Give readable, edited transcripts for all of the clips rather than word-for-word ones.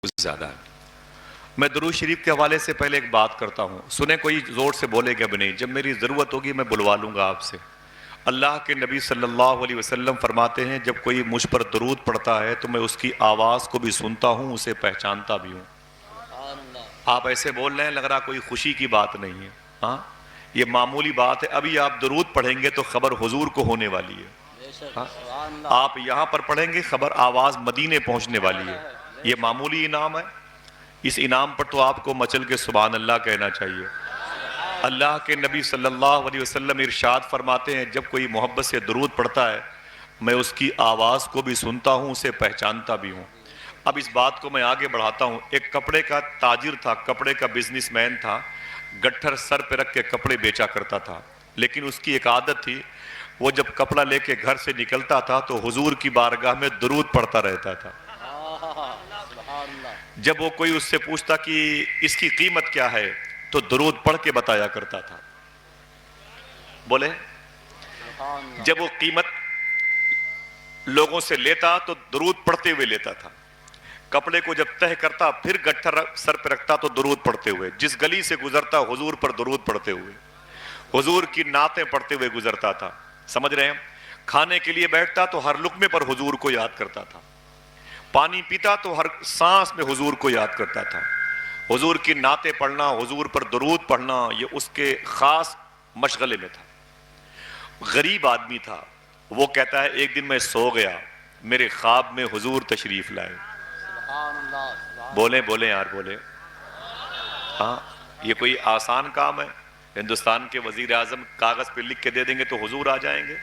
زیادہ ہے۔ میں درود شریف کے حوالے سے پہلے ایک بات کرتا ہوں، سنیں کوئی زور سے بولے گا بھی نہیں، جب میری ضرورت ہوگی میں بلوا لوں گا آپ سے۔ اللہ کے نبی صلی اللہ علیہ وسلم فرماتے ہیں جب کوئی مجھ پر درود پڑھتا ہے تو میں اس کی آواز کو بھی سنتا ہوں، اسے پہچانتا بھی ہوں۔ آپ ایسے بول رہے ہیں لگ رہا کوئی خوشی کی بات نہیں ہے، ہاں یہ معمولی بات ہے۔ ابھی آپ درود پڑھیں گے تو خبر حضور کو ہونے والی ہے، ہاں؟ آپ یہاں پر پڑھیں گے خبر آواز مدینے پہنچنے والی ہے، یہ معمولی انعام ہے۔ اس انعام پر تو آپ کو مچل کے سبحان اللہ کہنا چاہیے۔ اللہ کے نبی صلی اللہ علیہ وسلم ارشاد فرماتے ہیں جب کوئی محبت سے درود پڑھتا ہے میں اس کی آواز کو بھی سنتا ہوں، اسے پہچانتا بھی ہوں۔ اب اس بات کو میں آگے بڑھاتا ہوں۔ ایک کپڑے کا تاجر تھا، کپڑے کا بزنس مین تھا، گٹھر سر پہ رکھ کے کپڑے بیچا کرتا تھا، لیکن اس کی ایک عادت تھی، وہ جب کپڑا لے کے گھر سے نکلتا تھا تو حضور کی بارگاہ میں درود پڑھتا رہتا تھا۔ جب وہ کوئی اس سے پوچھتا کہ اس کی قیمت کیا ہے تو درود پڑھ کے بتایا کرتا تھا۔ بولے جب وہ قیمت لوگوں سے لیتا تو درود پڑھتے ہوئے لیتا تھا، کپڑے کو جب تہ کرتا پھر گٹھر سر پہ رکھتا تو درود پڑھتے ہوئے، جس گلی سے گزرتا حضور پر درود پڑھتے ہوئے، حضور کی نعتیں پڑھتے ہوئے گزرتا تھا۔ سمجھ رہے ہیں؟ کھانے کے لیے بیٹھتا تو ہر لقمے پر حضور کو یاد کرتا تھا، پانی پیتا تو ہر سانس میں حضور کو یاد کرتا تھا۔ حضور کی نعتیں پڑھنا، حضور پر درود پڑھنا یہ اس کے خاص مشغلے میں تھا۔ غریب آدمی تھا، وہ کہتا ہے ایک دن میں سو گیا، میرے خواب میں حضور تشریف لائے۔ بولیں بولیں یار بولیں، ہاں یہ کوئی آسان کام ہے؟ ہندوستان کے وزیر اعظم کاغذ پہ لکھ کے دے دیں گے تو حضور آ جائیں گے؟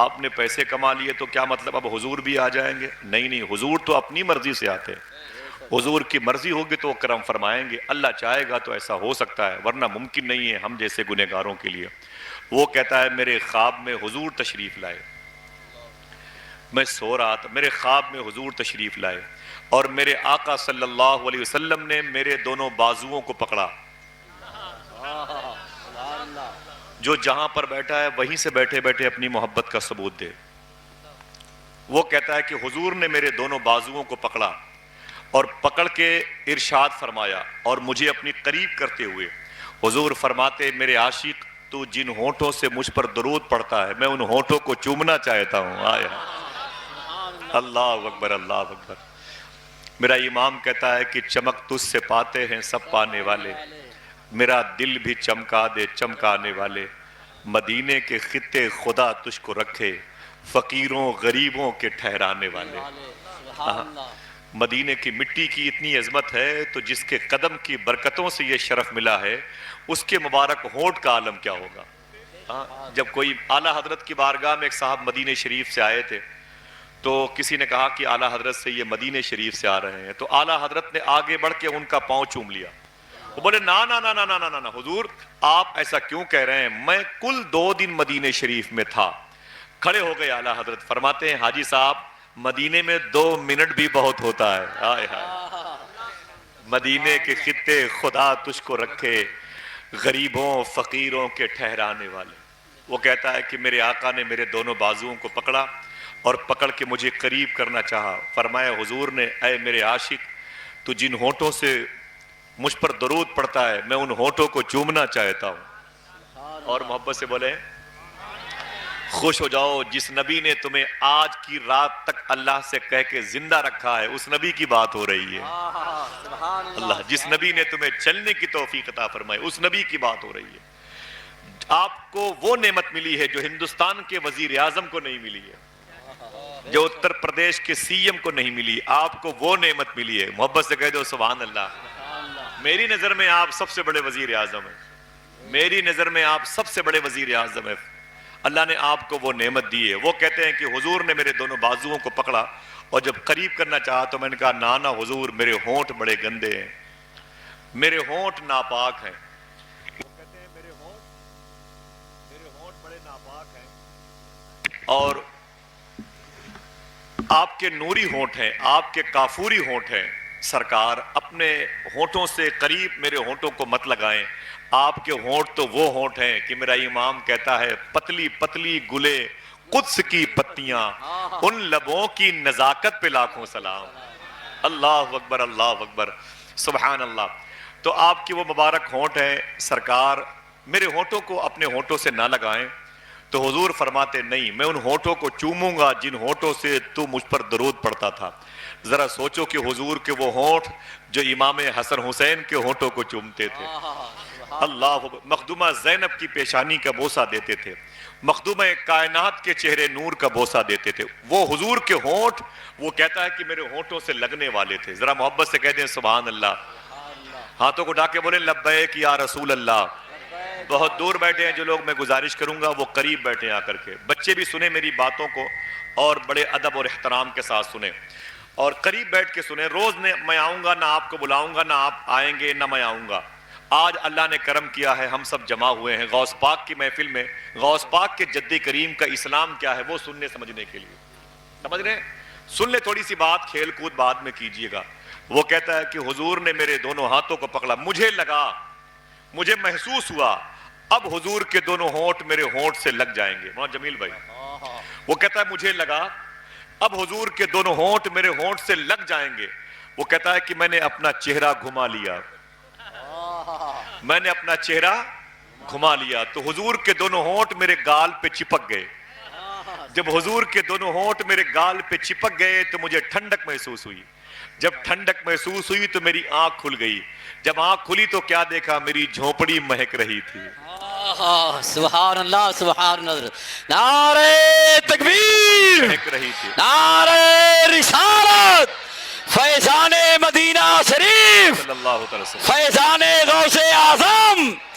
آپ نے پیسے کما لیے تو کیا مطلب اب حضور بھی آ جائیں گے؟ نہیں نہیں، حضور تو اپنی مرضی سے آتے ہیں، حضور کی مرضی ہوگی تو وہ کرم فرمائیں گے، اللہ چاہے گا تو ایسا ہو سکتا ہے، ورنہ ممکن نہیں ہے ہم جیسے گنہگاروں کے لیے۔ وہ کہتا ہے میرے خواب میں حضور تشریف لائے، میں سو رہا تھا، میرے خواب میں حضور تشریف لائے اور میرے آقا صلی اللہ علیہ وسلم نے میرے دونوں بازوؤں کو پکڑا۔ جو جہاں پر بیٹھا ہے وہیں سے بیٹھے بیٹھے اپنی محبت کا ثبوت دے۔ وہ کہتا ہے کہ حضور نے میرے دونوں بازوؤں کو پکڑا اور پکڑ کے ارشاد فرمایا اور مجھے اپنی قریب کرتے ہوئے حضور فرماتے میرے عاشق تو جن ہونٹوں سے مجھ پر درود پڑتا ہے میں ان ہونٹوں کو چومنا چاہتا ہوں۔ آیا اللہ اکبر اللہ اکبر۔ میرا امام کہتا ہے کہ چمک تجھ سے پاتے ہیں سب پانے والے، میرا دل بھی چمکا دے چمکانے والے، مدینے کے خطے خدا تجھ کو رکھے، فقیروں غریبوں کے ٹھہرانے والے۔ مدینے کی مٹی کی اتنی عظمت ہے تو جس کے قدم کی برکتوں سے یہ شرف ملا ہے اس کے مبارک ہونٹ کا عالم کیا ہوگا۔ جب کوئی اعلیٰ حضرت کی بارگاہ میں ایک صاحب مدینے شریف سے آئے تھے تو کسی نے کہا کہ اعلیٰ حضرت سے یہ مدینے شریف سے آ رہے ہیں، تو اعلیٰ حضرت نے آگے بڑھ کے ان کا پاؤں چوم لیا۔ وہ بولے نا نا نا نا نا نا نا حضور آپ ایسا کیوں کہہ رہے ہیں، میں کل 2 دن مدینے شریف میں تھا۔ کھڑے ہو گئے اعلیٰ حضرت، فرماتے ہیں حاجی صاحب مدینے میں 2 منٹ بھی بہت ہوتا ہے۔ ہائے ہائے، مدینے کے خطے خدا تجھ کو رکھے، غریبوں فقیروں کے ٹھہرانے والے۔ وہ کہتا ہے کہ میرے آقا نے میرے دونوں بازوؤں کو پکڑا اور پکڑ کے مجھے قریب کرنا چاہا، فرمایا حضور نے اے میرے عاشق تو جن ہونٹوں سے مجھ پر درود پڑتا ہے میں ان ہونٹوں کو چومنا چاہتا ہوں۔ اور محبت سے بولے خوش ہو جاؤ جس نبی نے تمہیں آج کی رات تک اللہ سے کہہ کے زندہ رکھا ہے، اس نبی کی بات ہو رہی ہے۔ اللہ جس نبی نے تمہیں چلنے کی توفیق عطا فرمائی اس نبی کی بات ہو رہی ہے۔ آپ کو وہ نعمت ملی ہے جو ہندوستان کے وزیر اعظم کو نہیں ملی ہے، جو اتر پردیش کے سی ایم کو نہیں ملی، آپ کو وہ نعمت ملی ہے۔ محبت سے کہہ دو سبحان اللہ۔ میری نظر میں آپ سب سے بڑے وزیر اعظم ہیں، میری نظر میں آپ سب سے بڑے وزیر اعظم ہیں، اللہ نے آپ کو وہ نعمت دی ہے۔ وہ کہتے ہیں کہ حضور نے میرے دونوں بازوؤں کو پکڑا اور جب قریب کرنا چاہا تو میں نے کہا نانا حضور میرے ہونٹ بڑے گندے ہیں، میرے ہونٹ ناپاک ہیں۔ وہ کہتے ہیں میرے ہونٹ بڑے ناپاک ہیں اور آپ کے نوری ہونٹ ہیں، آپ کے کافوری ہونٹ ہیں، سرکار اپنے ہونٹوں سے قریب میرے ہونٹوں کو مت لگائیں، آپ کے ہونٹ تو وہ ہونٹ ہیں کہ میرا امام کہتا ہے پتلی پتلی گلے قدس کی پتیاں، ان لبوں کی نزاکت پہ لاکھوں سلام۔ اللہ اکبر اللہ اکبر سبحان اللہ. تو آپ کی وہ مبارک ہونٹ ہیں سرکار، میرے ہونٹوں کو اپنے ہونٹوں سے نہ لگائیں. تو حضور فرماتے نہیں، میں ان ہونٹوں کو چوموں گا جن ہونٹوں سے تو مجھ پر درود پڑتا تھا. ذرا سوچو کہ حضور کے وہ ہونٹ جو امام حسن حسین کے ہونٹوں کو چومتے تھے. اللہ، مخدومہ زینب کی پیشانی کا بوسہ دیتے تھے، مخدومہ کائنات کے چہرے نور کا بوسہ دیتے تھے. وہ حضور کے ہونٹ، وہ کہتا ہے کہ میرے ہونٹوں سے لگنے والے تھے. ذرا محبت سے کہہ دیں سبحان اللہ. ہاتھوں کو ڈھاکے بولیں لبیک یا رسول اللہ. بہت دور بیٹھے ہیں جو لوگ، میں گزارش کروں گا وہ قریب بیٹھے آ کر کے. بچے بھی سنیں میری باتوں کو اور بڑے ادب اور احترام کے ساتھ سنیں اور قریب بیٹھ کے سنیں. روز میں آؤں گا، نہ آپ کو بلاؤں گا، نہ آپ آئیں گے، نہ میں آؤں گا. آج اللہ نے کرم کیا ہے، ہم سب جمع ہوئے ہیں غوث پاک کی محفل میں. غوث پاک کے جد کریم کا اسلام کیا ہے وہ سننے سمجھنے کے لیے. سمجھ رہے ہیں؟ سن لے تھوڑی سی بات، کھیل کود بعد میں کیجئے گا. وہ کہتا ہے کہ حضور نے میرے دونوں ہاتھوں کو پکڑا، مجھے لگا، مجھے محسوس ہوا اب حضور کے دونوں ہونٹ میرے ہونٹ سے لگ جائیں گے. مولانا جمیل بھائی، وہ کہتا ہے مجھے لگا اب حضور کے دونوں ہونٹ میرے ہونٹ سے لگ جائیں گے. وہ کہتا ہے کہ میں نے اپنا چہرہ گھما لیا، میں نے اپنا چہرہ گھما لیا تو حضور کے دونوں ہونٹ میرے گال پہ چپک گئے. جب حضور کے دونوں ہونٹ میرے گال پہ چپک گئے تو مجھے ٹھنڈک محسوس ہوئی. جب ٹھنڈک محسوس ہوئی تو میری آنکھ کھل گئی. جب آنکھ کھلی تو کیا دیکھا؟ میری جھونپڑی مہک رہی تھی. سبحان اللہ سبحان اللہ. نعرہ تکبیر، مہک رہی تھی. نعرہ رسالت، فیضان مدینہ شریف، صلی اللہ علیہ وسلم. فیضان غوث اعظم.